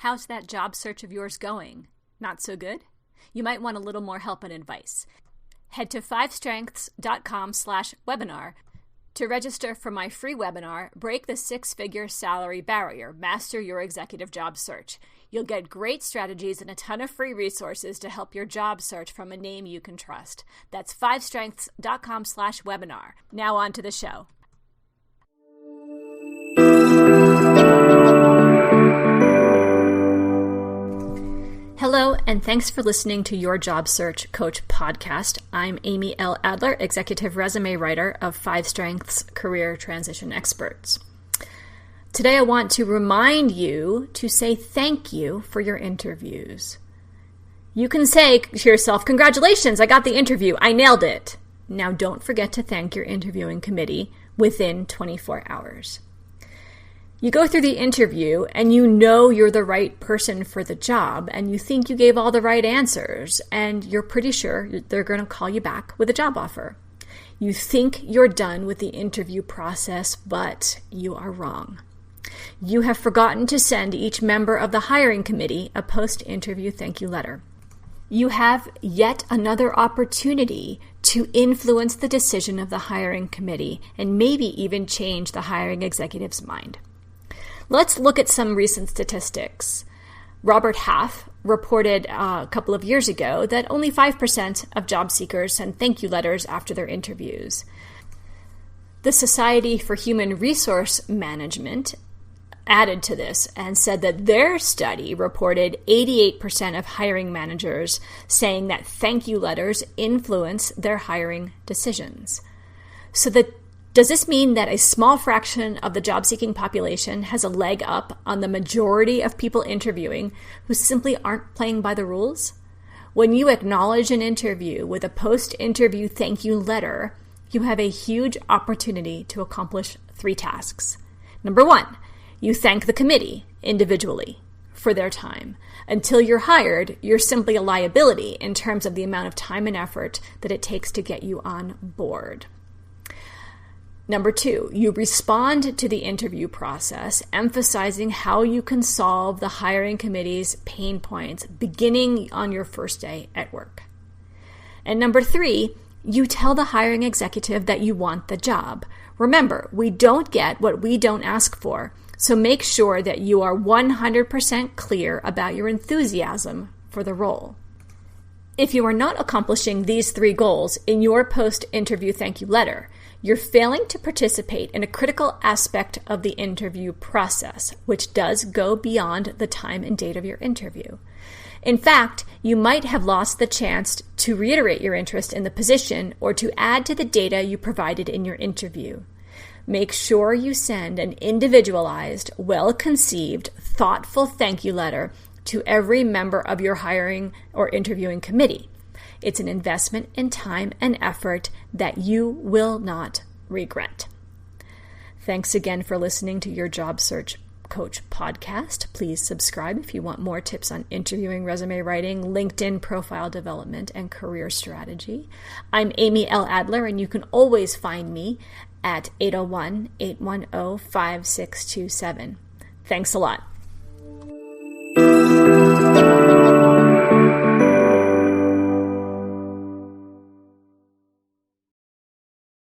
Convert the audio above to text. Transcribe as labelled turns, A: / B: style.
A: How's that job search of yours going? Not so good? You might want a little more help and advice. Head to 5strengths.com/webinar to register for my free webinar, Break the Six-Figure Salary Barrier, Master Your Executive Job Search. You'll get great strategies and a ton of free resources to help your job search from a name you can trust. That's 5strengths.com/webinar. Now on to the show. Hello, and thanks for listening to Your Job Search Coach podcast. I'm Amy L. Adler, Executive Resume Writer of 5 Strengths Career Transition Experts. Today I want to remind you to say thank you for your interviews. You can say to yourself, congratulations, I got the interview, I nailed it. Now don't forget to thank your interviewing committee within 24 hours. You go through the interview and you know you're the right person for the job and you think you gave all the right answers and you're pretty sure they're going to call you back with a job offer. You think you're done with the interview process, but you are wrong. You have forgotten to send each member of the hiring committee a post-interview thank you letter. You have yet another opportunity to influence the decision of the hiring committee and maybe even change the hiring executive's mind. Let's look at some recent statistics. Robert Half reported a couple of years ago that only 5% of job seekers send thank you letters after their interviews. The Society for Human Resource Management added to this and said that their study reported 88% of hiring managers saying that thank you letters influence their hiring decisions. So does this mean that a small fraction of the job-seeking population has a leg up on the majority of people interviewing who simply aren't playing by the rules? When you acknowledge an interview with a post-interview thank you letter, you have a huge opportunity to accomplish 3 tasks. Number 1, you thank the committee individually for their time. Until you're hired, you're simply a liability in terms of the amount of time and effort that it takes to get you on board. Number 2, you respond to the interview process, emphasizing how you can solve the hiring committee's pain points beginning on your first day at work. And number 3, you tell the hiring executive that you want the job. Remember, we don't get what we don't ask for, so make sure that you are 100% clear about your enthusiasm for the role. If you are not accomplishing these 3 goals in your post-interview thank you letter, you're failing to participate in a critical aspect of the interview process, which does go beyond the time and date of your interview. In fact, you might have lost the chance to reiterate your interest in the position or to add to the data you provided in your interview. Make sure you send an individualized, well-conceived, thoughtful thank you letter to every member of your hiring or interviewing committee. It's an investment in time and effort that you will not regret. Thanks again for listening to Your Job Search Coach podcast. Please subscribe if you want more tips on interviewing, resume writing, LinkedIn profile development, and career strategy. I'm Amy L. Adler, and you can always find me at 801-810-5627. Thanks a lot.